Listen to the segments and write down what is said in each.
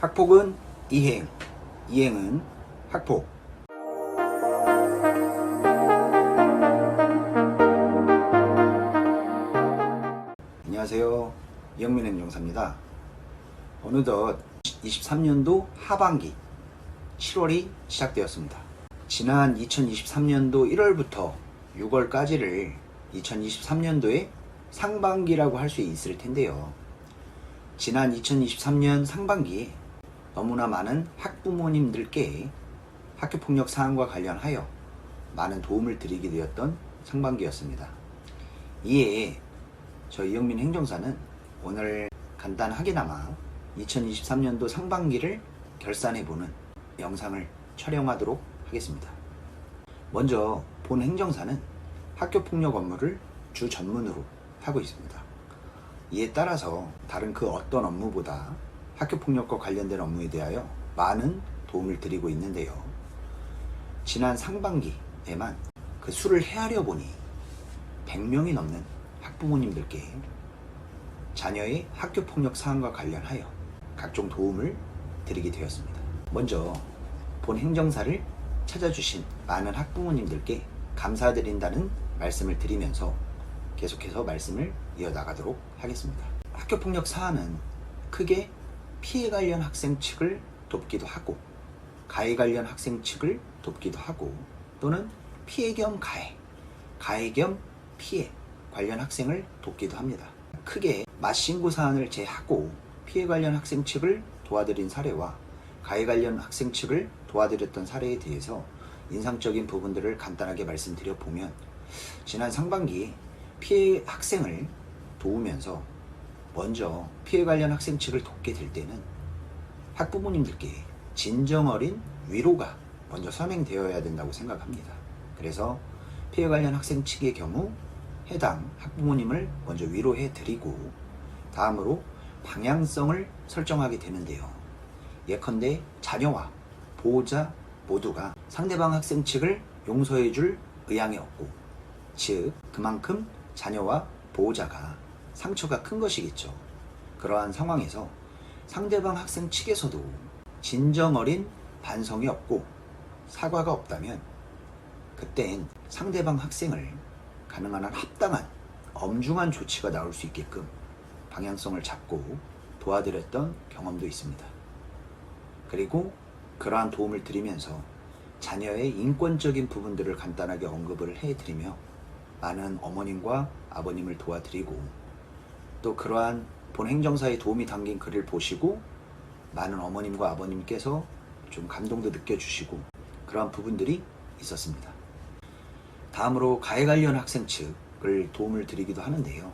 학폭은 이행, 이행은 학폭. 안녕하세요. 이영민 행정사입니다. 어느덧 23년도 하반기 7월이 시작되었습니다. 지난 2023년도 1월부터 6월까지를 2023년도의 상반기라고 할 수 있을 텐데요. 지난 2023년 상반기에 너무나 많은 학부모님들께 학교폭력 사안과 관련하여 많은 도움을 드리게 되었던 상반기였습니다. 이에 저희 이영민 행정사는 오늘 간단하게나마 2023년도 상반기를 결산해보는 영상을 촬영하도록 하겠습니다. 먼저 본 행정사는 학교폭력 업무를 주 전문으로 하고 있습니다. 이에 따라서 다른 그 어떤 업무보다 학교폭력과 관련된 업무에 대하여 많은 도움을 드리고 있는데요. 지난 상반기에만 그 수를 헤아려 보니 100명이 넘는 학부모님들께 자녀의 학교폭력 사안과 관련하여 각종 도움을 드리게 되었습니다. 먼저 본 행정사를 찾아주신 많은 학부모님들께 감사드린다는 말씀을 드리면서 계속해서 말씀을 이어나가도록 하겠습니다. 학교폭력 사안은 크게 피해 관련 학생 측을 돕기도 하고 가해 관련 학생 측을 돕기도 하고 또는 피해 겸 가해, 가해 겸 피해 관련 학생을 돕기도 합니다. 크게 맞신고 사안을 제하고 피해 관련 학생 측을 도와드린 사례와 가해 관련 학생 측을 도와드렸던 사례에 대해서 인상적인 부분들을 간단하게 말씀드려 보면, 지난 상반기에 피해 학생을 도우면서 먼저 피해 관련 학생 측을 돕게 될 때는 학부모님들께 진정어린 위로가 먼저 선행되어야 된다고 생각합니다. 그래서 피해 관련 학생 측의 경우 해당 학부모님을 먼저 위로해 드리고 다음으로 방향성을 설정하게 되는데요. 예컨대 자녀와 보호자 모두가 상대방 학생 측을 용서해 줄 의향이 없고, 즉 그만큼 자녀와 보호자가 상처가 큰 것이겠죠. 그러한 상황에서 상대방 학생 측에서도 진정어린 반성이 없고 사과가 없다면 그땐 상대방 학생을 가능한 한 합당한 엄중한 조치가 나올 수 있게끔 방향성을 잡고 도와드렸던 경험도 있습니다. 그리고 그러한 도움을 드리면서 자녀의 인권적인 부분들을 간단하게 언급을 해드리며 많은 어머님과 아버님을 도와드리고, 또 그러한 본 행정사의 도움이 담긴 글을 보시고 많은 어머님과 아버님께서 좀 감동도 느껴주시고 그러한 부분들이 있었습니다. 다음으로 가해 관련 학생 측을 도움을 드리기도 하는데요.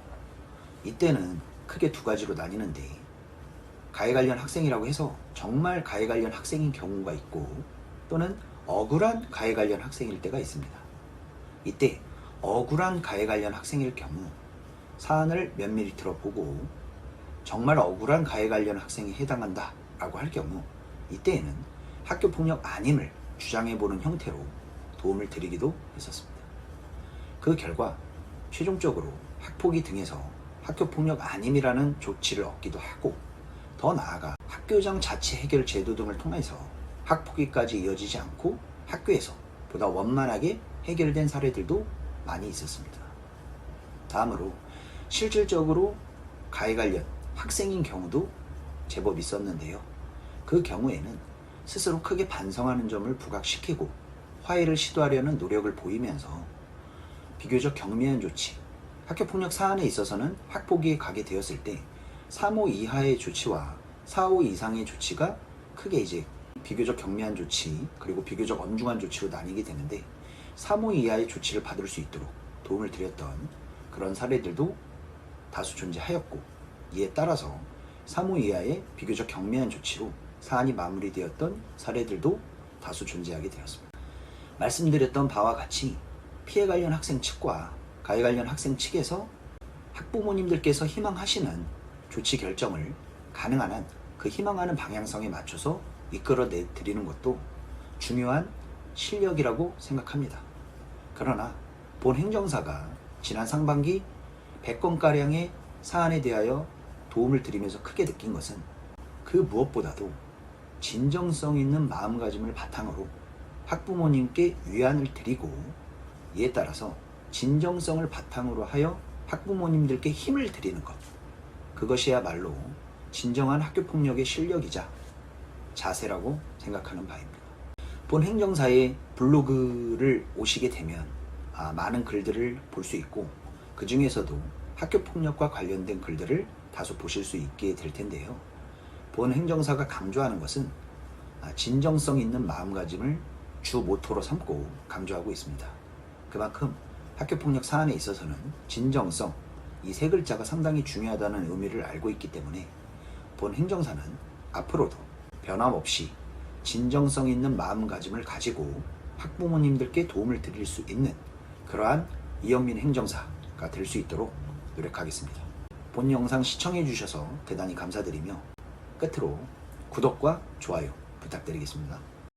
이때는 크게 두 가지로 나뉘는데, 가해 관련 학생이라고 해서 정말 가해 관련 학생인 경우가 있고 또는 억울한 가해 관련 학생일 때가 있습니다. 이때 억울한 가해 관련 학생일 경우 사안을 면밀히 들어보고 정말 억울한 가해 관련 학생이 해당한다 라고 할 경우 이때에는 학교폭력 아님을 주장해보는 형태로 도움을 드리기도 했었습니다. 그 결과 최종적으로 학폭위 등에서 학교폭력 아님이라는 조치를 얻기도 하고, 더 나아가 학교장 자체 해결 제도 등을 통해서 학폭위까지 이어지지 않고 학교에서 보다 원만하게 해결된 사례들도 많이 있었습니다. 다음으로 실질적으로 가해 관련 학생인 경우도 제법 있었는데요. 그 경우에는 스스로 크게 반성하는 점을 부각시키고 화해를 시도하려는 노력을 보이면서 비교적 경미한 조치, 학교폭력 사안에 있어서는 학폭위에 가게 되었을 때 3호 이하의 조치와 4호 이상의 조치가 크게 이제 비교적 경미한 조치 그리고 비교적 엄중한 조치로 나뉘게 되는데, 3호 이하의 조치를 받을 수 있도록 도움을 드렸던 그런 사례들도 다수 존재하였고, 이에 따라서 3호 이하의 비교적 경미한 조치로 사안이 마무리되었던 사례들도 다수 존재하게 되었습니다. 말씀드렸던 바와 같이 피해 관련 학생 측과 가해 관련 학생 측에서 학부모님들께서 희망하시는 조치 결정을 가능한 한 그 희망하는 방향성에 맞춰서 이끌어내 드리는 것도 중요한 실력이라고 생각합니다. 그러나 본 행정사가 지난 상반기 100건가량의 사안에 대하여 도움을 드리면서 크게 느낀 것은 그 무엇보다도 진정성 있는 마음가짐을 바탕으로 학부모님께 위안을 드리고, 이에 따라서 진정성을 바탕으로 하여 학부모님들께 힘을 드리는 것, 그것이야말로 진정한 학교폭력의 실력이자 자세라고 생각하는 바입니다. 본 행정사의 블로그를 오시게 되면 많은 글들을 볼 수 있고, 그 중에서도 학교폭력과 관련된 글들을 다소 보실 수 있게 될 텐데요. 본 행정사가 강조하는 것은 진정성 있는 마음가짐을 주 모토로 삼고 강조하고 있습니다. 그만큼 학교폭력 사안에 있어서는 진정성, 이 세 글자가 상당히 중요하다는 의미를 알고 있기 때문에 본 행정사는 앞으로도 변함없이 진정성 있는 마음가짐을 가지고 학부모님들께 도움을 드릴 수 있는 그러한 이영민 행정사가 될 수 있도록 노력하겠습니다. 본 영상 시청해 주셔서 대단히 감사드리며 끝으로 구독과 좋아요 부탁드리겠습니다.